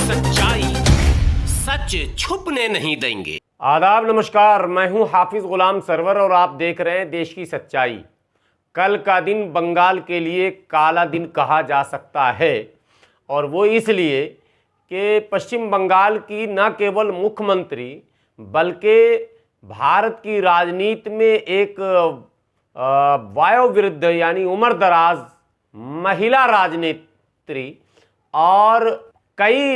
सच्चाई सच छुपने नहीं देंगे। आदाब, नमस्कार। मैं हूं हाफिज गुलाम सरवर और आप देख रहे हैं देश की सच्चाई। कल का दिन बंगाल के लिए काला दिन कहा जा सकता है, और वो इसलिए कि पश्चिम बंगाल की न केवल मुख्यमंत्री बल्कि भारत की राजनीति में एक वयोवृद्ध यानी उम्रदराज महिला राजनेत्री और कई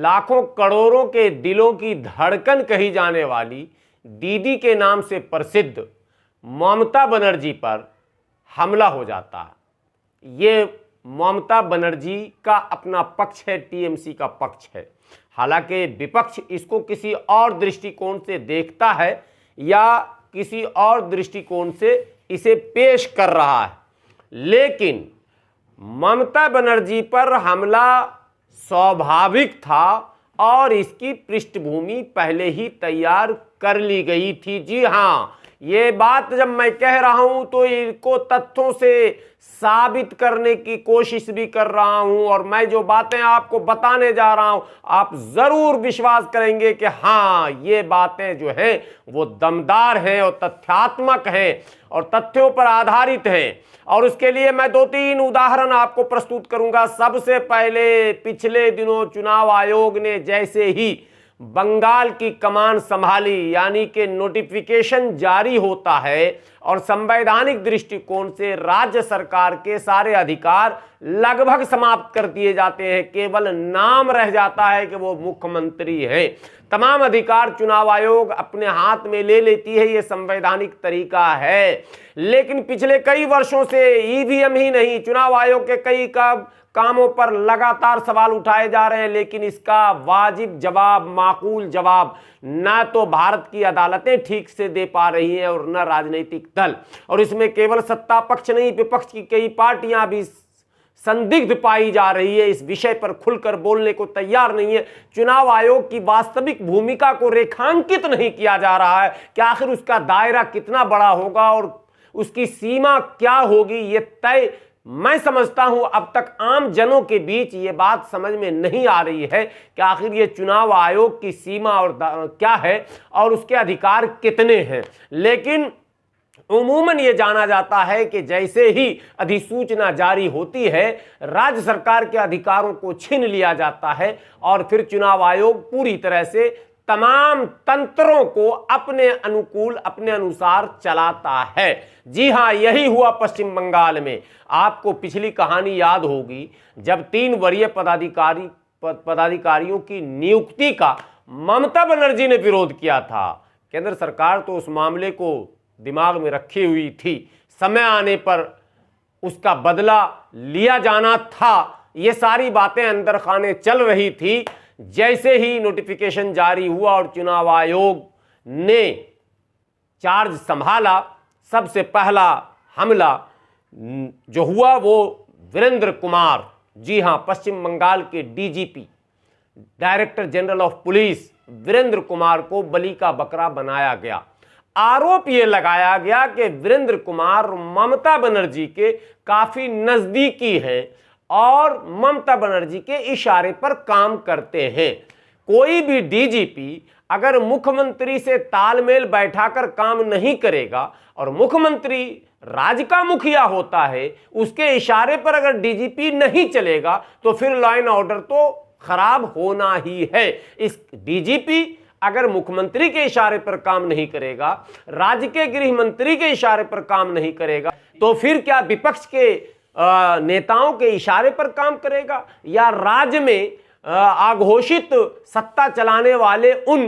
लाखों करोड़ों के दिलों की धड़कन कही जाने वाली दीदी के नाम से प्रसिद्ध ममता बनर्जी पर हमला हो जाता है। ये ममता बनर्जी का अपना पक्ष है, टीएमसी का पक्ष है। हालांकि विपक्ष इसको किसी और दृष्टिकोण से देखता है या किसी और दृष्टिकोण से इसे पेश कर रहा है, लेकिन ममता बनर्जी पर हमला स्वाभाविक था और इसकी पृष्ठभूमि पहले ही तैयार कर ली गई थी। जी हाँ, ये बात जब मैं कह रहा हूं तो इनको तथ्यों से साबित करने की कोशिश भी कर रहा हूं, और मैं जो बातें आपको बताने जा रहा हूं आप जरूर विश्वास करेंगे कि हाँ, ये बातें जो हैं वो दमदार हैं और तथ्यात्मक हैं और तथ्यों पर आधारित हैं। और उसके लिए मैं 2-3 उदाहरण आपको प्रस्तुत करूंगा। सबसे पहले, पिछले दिनों चुनाव आयोग ने जैसे ही बंगाल की कमान संभाली, यानी कि नोटिफिकेशन जारी होता है और संवैधानिक दृष्टिकोण से राज्य सरकार के सारे अधिकार लगभग समाप्त कर दिए जाते हैं, केवल नाम रह जाता है कि वो मुख्यमंत्री है। तमाम अधिकार चुनाव आयोग अपने हाथ में ले लेती है, ये संवैधानिक तरीका है। लेकिन पिछले कई वर्षों से ईवीएम ही नहीं, चुनाव आयोग के कई कामों पर लगातार सवाल उठाए जा रहे हैं, लेकिन इसका वाजिब जवाब, माकूल जवाब न तो भारत की अदालतें ठीक से दे पा रही हैं और न राजनीतिक दल। और इसमें केवल सत्ता पक्ष नहीं, विपक्ष की कई पार्टियां भी संदिग्ध पाई जा रही है, इस विषय पर खुलकर बोलने को तैयार नहीं है। चुनाव आयोग की वास्तविक भूमिका को रेखांकित नहीं किया जा रहा है कि आखिर उसका दायरा कितना बड़ा होगा और उसकी सीमा क्या होगी, ये तय मैं समझता हूं अब तक आम जनों के बीच ये बात समझ में नहीं आ रही है कि आखिर ये चुनाव आयोग की सीमा और क्या है और उसके अधिकार कितने हैं। लेकिन उमूमन ये जाना जाता है कि जैसे ही अधिसूचना जारी होती है, राज्य सरकार के अधिकारों को छीन लिया जाता है और फिर चुनाव आयोग पूरी तरह से तमाम तंत्रों को अपने अनुकूल, अपने अनुसार चलाता है। जी हां, यही हुआ पश्चिम बंगाल में। आपको पिछली कहानी याद होगी, जब 3 वरीय पदाधिकारियों की नियुक्ति का ममता बनर्जी ने विरोध किया था। केंद्र सरकार तो उस मामले को दिमाग में रखी हुई थी, समय आने पर उसका बदला लिया जाना था। ये सारी बातें अंदर खाने चल रही थी। जैसे ही नोटिफिकेशन जारी हुआ और चुनाव आयोग ने चार्ज संभाला, सबसे पहला हमला जो हुआ वो वीरेंद्र कुमार, जी हां, पश्चिम बंगाल के DGP, director general of police Virendra Kumar को बलि का बकरा बनाया गया। आरोप यह लगाया गया कि वीरेंद्र कुमार ममता बनर्जी के काफी नजदीकी हैं और ममता बनर्जी के इशारे पर काम करते हैं। कोई भी डीजीपी अगर मुख्यमंत्री से तालमेल बैठाकर काम नहीं करेगा और मुख्यमंत्री राज्य का मुखिया होता है, उसके इशारे पर अगर डीजीपी नहीं चलेगा तो फिर लॉ एंड ऑर्डर तो खराब होना ही है। इस डीजीपी अगर मुख्यमंत्री के इशारे पर काम नहीं करेगा, राज्य के गृह मंत्री के इशारे पर काम नहीं करेगा, तो फिर क्या विपक्ष के नेताओं के इशारे पर काम करेगा या राज्य में आघोषित सत्ता चलाने वाले उन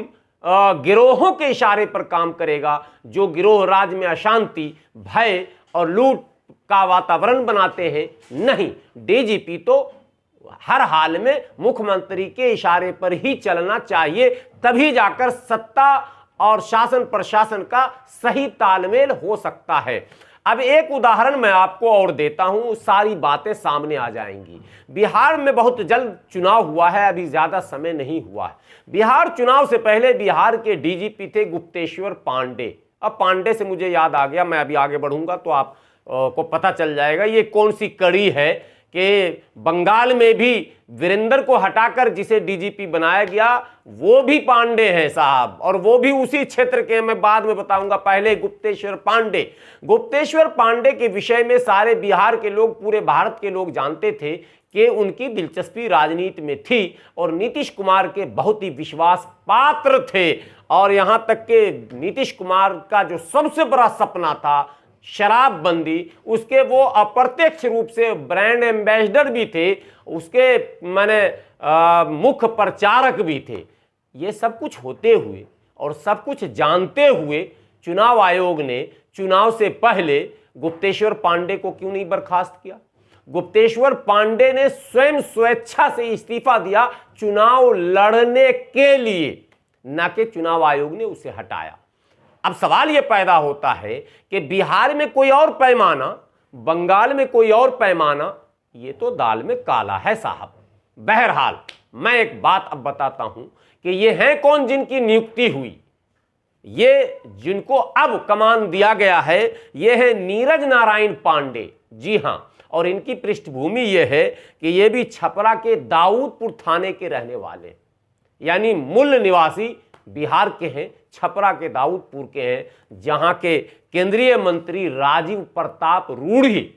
गिरोहों के इशारे पर काम करेगा जो गिरोह राज्य में अशांति, भय और लूट का वातावरण बनाते हैं? नहीं, डीजीपी तो हर हाल में मुख्यमंत्री के इशारे पर ही चलना चाहिए, तभी जाकर सत्ता और शासन प्रशासन का सही तालमेल हो सकता है। अब एक उदाहरण मैं आपको और देता हूं, सारी बातें सामने आ जाएंगी। बिहार में बहुत जल्द चुनाव हुआ है, अभी ज्यादा समय नहीं हुआ है। बिहार चुनाव से पहले बिहार के डीजीपी थे गुप्तेश्वर पांडे। अब पांडे से मुझे याद आ गया, मैं अभी आगे बढ़ूंगा तो आप को पता चल जाएगा ये कौन सी कड़ी है कि बंगाल में भी वीरेंद्र को हटाकर जिसे डीजीपी बनाया गया वो भी पांडे हैं साहब, और वो भी उसी क्षेत्र के, मैं बाद में बताऊंगा। पहले गुप्तेश्वर पांडे के विषय में सारे बिहार के लोग, पूरे भारत के लोग जानते थे कि उनकी दिलचस्पी राजनीति में थी और नीतीश कुमार के बहुत ही विश्वास पात्र थे। और यहां तक कि नीतीश कुमार का जो सबसे बड़ा सपना था शराबबंदी, उसके वो अप्रत्यक्ष रूप से ब्रांड एम्बेसडर भी थे, उसके मुख्य प्रचारक भी थे। ये सब कुछ होते हुए और सब कुछ जानते हुए चुनाव आयोग ने चुनाव से पहले गुप्तेश्वर पांडे को क्यों नहीं बर्खास्त किया? गुप्तेश्वर पांडे ने स्वयं स्वेच्छा से इस्तीफा दिया चुनाव लड़ने के लिए, न कि चुनाव आयोग ने उसे हटाया। अब सवाल यह पैदा होता है कि बिहार में कोई और पैमाना, बंगाल में कोई और पैमाना, ये तो दाल में काला है साहब। बहरहाल मैं एक बात अब बताता हूं कि ये हैं कौन जिनकी नियुक्ति हुई। ये जिनको अब कमान दिया गया है ये है नीरज नारायण पांडे। जी हां, और इनकी पृष्ठभूमि यह है कि ये भी छपरा के दाऊदपुर थाने के रहने वाले, यानी मूल निवासी बिहार के हैं, छपरा के दाऊदपुर के हैं, जहां के केंद्रीय मंत्री राजीव प्रताप रूढ़ी।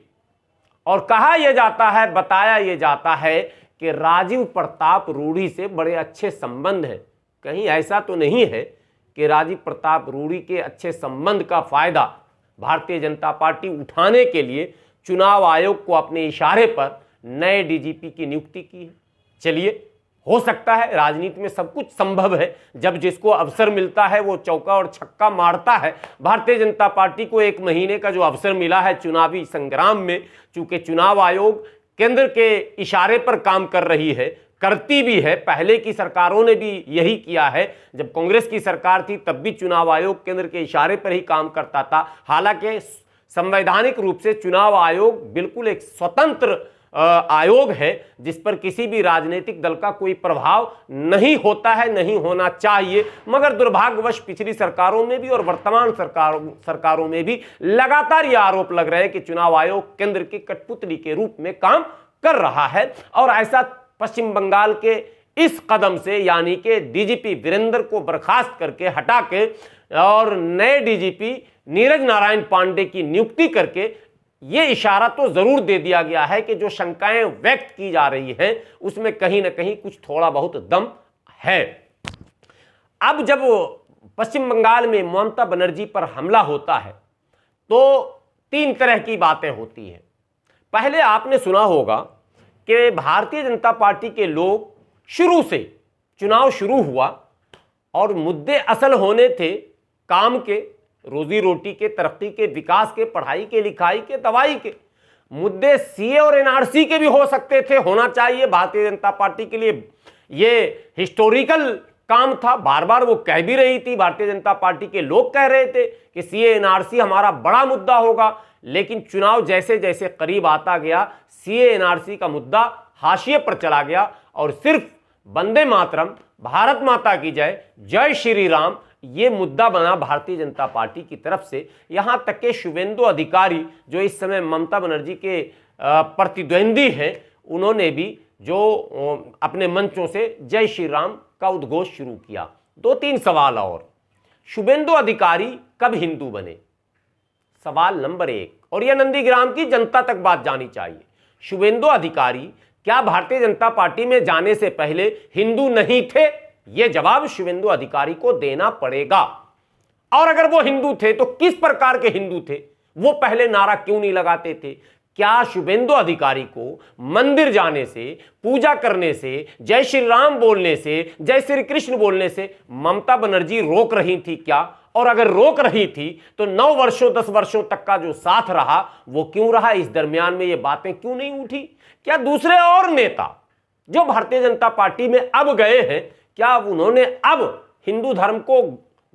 और कहा यह जाता है, बताया यह जाता है कि राजीव प्रताप रूढ़ी से बड़े अच्छे संबंध हैं। कहीं ऐसा तो नहीं है कि राजीव प्रताप रूढ़ी के अच्छे संबंध का फायदा भारतीय जनता पार्टी उठाने के लिए चुनाव आयोग को अपने इशारे पर नए डीजीपी की नियुक्ति की है? चलिए, हो सकता है, राजनीति में सब कुछ संभव है। जब जिसको अवसर मिलता है वो चौका और छक्का मारता है। भारतीय जनता पार्टी को 1 महीने का जो अवसर मिला है चुनावी संग्राम में, चूंकि चुनाव आयोग केंद्र के इशारे पर काम कर रही है, करती भी है, पहले की सरकारों ने भी यही किया है। जब कांग्रेस की सरकार थी तब भी चुनाव आयोग केंद्र के इशारे पर ही काम करता था। हालांकि संवैधानिक रूप से चुनाव आयोग बिल्कुल एक स्वतंत्र आयोग है जिस पर किसी भी राजनीतिक दल का कोई प्रभाव नहीं होता है, नहीं होना चाहिए। मगर दुर्भाग्यवश पिछली सरकारों में भी और वर्तमान सरकारों में भी लगातार ये आरोप लग रहे हैं कि चुनाव आयोग केंद्र की कठपुतली के रूप में काम कर रहा है। और ऐसा पश्चिम बंगाल के इस कदम से, यानी कि डीजीपी वीरेंद्र को बर्खास्त करके, हटा के और नए डीजीपी नीरज नारायण पांडे की नियुक्ति करके यह इशारा तो जरूर दे दिया गया है कि जो शंकाएं व्यक्त की जा रही हैं उसमें कहीं ना कहीं कुछ थोड़ा बहुत दम है। अब जब पश्चिम बंगाल में ममता बनर्जी पर हमला होता है तो 3 तरह की बातें होती हैं। पहले आपने सुना होगा कि भारतीय जनता पार्टी के लोग शुरू से, चुनाव शुरू हुआ और मुद्दे असल होने थे काम के, रोजी रोटी के, तरक्की के, विकास के, पढ़ाई के, लिखाई के, दवाई के मुद्दे, सीए और एनआरसी के भी हो सकते थे, होना चाहिए। भारतीय जनता पार्टी के लिए ये हिस्टोरिकल काम था, बार बार वो कह भी रही थी, भारतीय जनता पार्टी के लोग कह रहे थे कि सीए एनआरसी हमारा बड़ा मुद्दा होगा। लेकिन चुनाव जैसे जैसे करीब आता गया सीए एनआरसी का मुद्दा हाशिए पर चला गया और सिर्फ वंदे मातरम, भारत माता की जय, जय श्री राम, ये मुद्दा बना भारतीय जनता पार्टी की तरफ से। यहां तक के शुभेंदु अधिकारी जो इस समय ममता बनर्जी के प्रतिद्वंदी हैं, उन्होंने भी जो अपने मंचों से जय श्री राम का उद्घोष शुरू किया। 2-3 सवाल और, शुभेंदु अधिकारी कब हिंदू बने? सवाल नंबर 1, और यह नंदीग्राम की जनता तक बात जानी चाहिए। शुभेंदु अधिकारी क्या भारतीय जनता पार्टी में जाने से पहले हिंदू नहीं थे? यह जवाब शुभेंदु अधिकारी को देना पड़ेगा। और अगर वो हिंदू थे तो किस प्रकार के हिंदू थे? वो पहले नारा क्यों नहीं लगाते थे? क्या शुभेंदु अधिकारी को मंदिर जाने से, पूजा करने से, जय श्री राम बोलने से, जय श्री कृष्ण बोलने से ममता बनर्जी रोक रही थी क्या? और अगर रोक रही थी तो 9 वर्षों 10 वर्षों तक का जो साथ रहा वो क्यों रहा? इस दरमियान में ये बातें क्यों नहीं उठी? क्या दूसरे और नेता जो भारतीय जनता पार्टी में अब गए हैं, क्या उन्होंने अब हिंदू धर्म को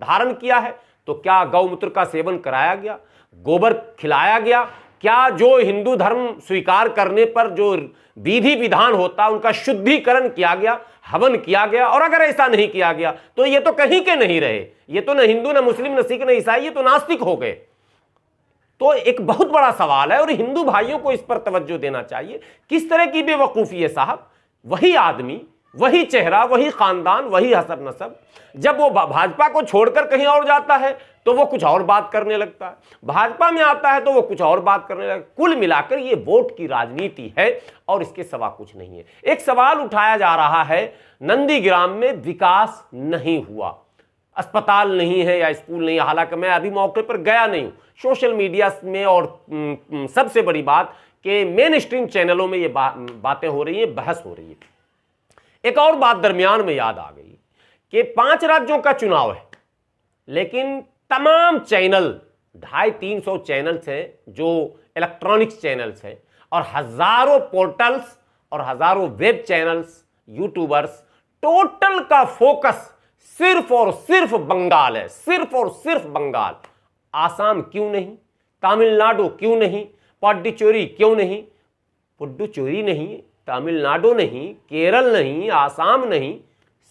धारण किया है? तो क्या गौमूत्र का सेवन कराया गया, गोबर खिलाया गया? क्या जो हिंदू धर्म स्वीकार करने पर जो विधि विधान होता उनका शुद्धिकरण किया गया, हवन किया गया? और अगर ऐसा नहीं किया गया तो ये तो कहीं के नहीं रहे, ये तो न हिंदू, न मुस्लिम, न सिख, न ईसाई, ये तो नास्तिक हो गए। तो एक बहुत बड़ा सवाल है और हिंदू भाइयों को इस पर तवज्जो देना चाहिए। किस तरह की बेवकूफ़ी है साहब, वही आदमी, वही चेहरा, वही खानदान, वही हसब नसब, जब वो भाजपा को छोड़कर कहीं और जाता है तो वो कुछ और बात करने लगता है, भाजपा में आता है तो वो कुछ और बात करने लगता है। कुल मिलाकर ये वोट की राजनीति है और इसके सिवा कुछ नहीं है। एक सवाल उठाया जा रहा है, नंदीग्राम में विकास नहीं हुआ, अस्पताल नहीं है या स्कूल नहीं है। हालांकि मैं अभी मौके पर गया नहीं हूं, सोशल मीडिया में और सबसे बड़ी बात कि मेन स्ट्रीम चैनलों में ये बातें हो रही हैं, बहस हो रही है। एक और बात दरमियान में याद आ गई कि 5 राज्यों का चुनाव है, लेकिन तमाम चैनल, 250-300 चैनल्स हैं जो इलेक्ट्रॉनिक्स चैनल्स हैं, और हजारों पोर्टल्स और हजारों वेब चैनल्स, यूट्यूबर्स, टोटल का फोकस सिर्फ और सिर्फ बंगाल है, सिर्फ और सिर्फ बंगाल। आसाम क्यों नहीं, तमिलनाडु क्यों नहीं, पुडुचेरी क्यों नहीं, पुडुचेरी नहीं, तमिलनाडु नहीं, केरल नहीं, आसाम नहीं,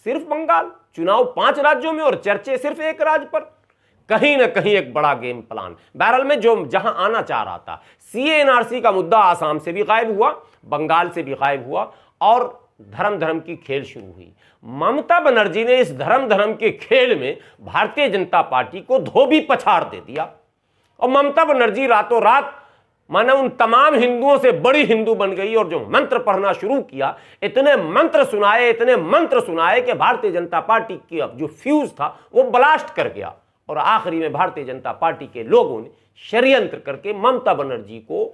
सिर्फ बंगाल। चुनाव 5 राज्यों में और चर्चे सिर्फ एक राज्य पर। कहीं ना कहीं एक बड़ा गेम प्लान। बहरहाल में जो जहां आना चाह रहा था, CA/NRC का मुद्दा आसाम से भी गायब हुआ, बंगाल से भी गायब हुआ और धर्म की खेल शुरू हुई। ममता बनर्जी ने इस धर्म के खेल में भारतीय जनता पार्टी को धोबी पछाड़ दे दिया और ममता बनर्जी रातों रात माने उन तमाम हिंदुओं से बड़ी हिंदू बन गई और जो मंत्र पढ़ना शुरू किया, इतने मंत्र सुनाए कि भारतीय जनता पार्टी की अब जो फ्यूज था वो ब्लास्ट कर गया और आखिरी में भारतीय जनता पार्टी के लोगों ने षड्यंत्र करके ममता बनर्जी को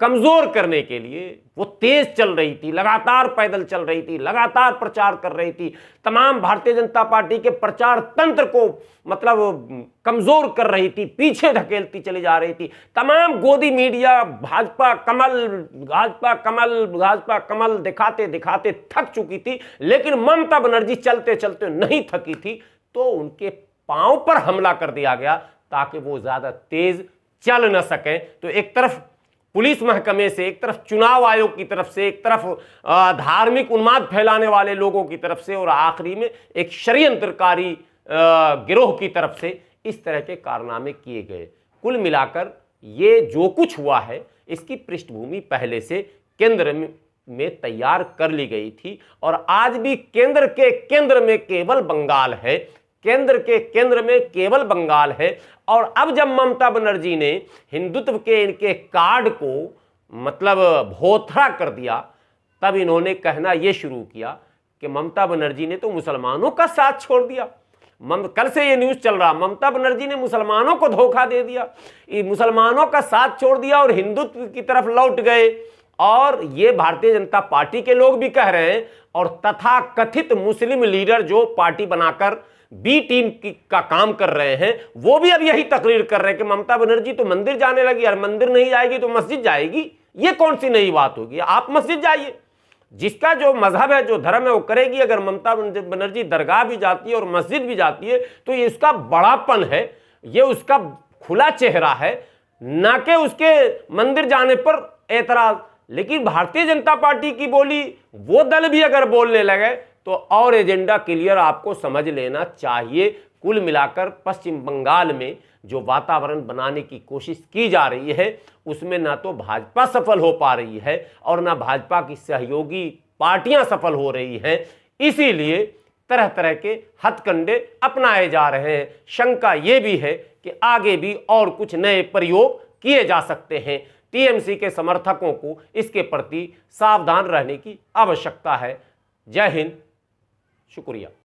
कमजोर करने के लिए, वो तेज चल रही थी, लगातार पैदल चल रही थी, लगातार प्रचार कर रही थी, तमाम भारतीय जनता पार्टी के प्रचार तंत्र को मतलब कमजोर कर रही थी, पीछे धकेलती चली जा रही थी। तमाम गोदी मीडिया भाजपा कमल दिखाते दिखाते थक चुकी थी, लेकिन ममता बनर्जी चलते चलते नहीं थकी थी, तो उनके पांव पर हमला कर दिया गया ताकि वो ज्यादा तेज चल न सके। तो एक तरफ पुलिस महकमे से, एक तरफ चुनाव आयोग की तरफ से, एक तरफ धार्मिक उन्माद फैलाने वाले लोगों की तरफ से और आखिरी में एक षड्यंत्रकारी गिरोह की तरफ से इस तरह के कारनामे किए गए। कुल मिलाकर ये जो कुछ हुआ है इसकी पृष्ठभूमि पहले से केंद्र में तैयार कर ली गई थी और आज भी केंद्र में केवल बंगाल है, केंद्र के केंद्र में केवल बंगाल है। और अब जब ममता बनर्जी ने हिंदुत्व के इनके कार्ड को मतलब भोथरा कर दिया, तब इन्होंने कहना यह शुरू किया कि ममता बनर्जी ने तो मुसलमानों का साथ छोड़ दिया। कल से ये न्यूज़ चल रहा, ममता बनर्जी ने मुसलमानों को धोखा दे दिया, मुसलमानों का साथ छोड़ दिया और हिंदुत्व की तरफ लौट गए। और ये भारतीय जनता पार्टी के लोग भी कह रहे हैं और तथा कथित मुस्लिम लीडर जो पार्टी बनाकर बी टीम का काम कर रहे हैं, वो भी अब यही तकरीर कर रहे हैं कि ममता बनर्जी तो मंदिर जाने लगी, और मंदिर नहीं जाएगी तो मस्जिद जाएगी। ये कौन सी नई बात होगी? आप मस्जिद जाइए, जिसका जो मजहब है, जो धर्म है, वो करेगी। अगर ममता बनर्जी दरगाह भी जाती है और मस्जिद भी जाती है तो ये उसका बड़ापन है, ये उसका खुला चेहरा है, ना कि उसके मंदिर जाने पर एतराज। लेकिन भारतीय जनता पार्टी की बोली वो दल भी अगर बोलने लगे तो और एजेंडा क्लियर आपको समझ लेना चाहिए। कुल मिलाकर पश्चिम बंगाल में जो वातावरण बनाने की कोशिश की जा रही है उसमें ना तो भाजपा सफल हो पा रही है और ना भाजपा की सहयोगी पार्टियां सफल हो रही हैं। इसीलिए तरह तरह के हथकंडे अपनाए जा रहे हैं। शंका ये भी है कि आगे भी और कुछ नए प्रयोग किए जा सकते हैं। टीएमसी के समर्थकों को इसके प्रति सावधान रहने की आवश्यकता है। जय हिंद, शुक्रिया।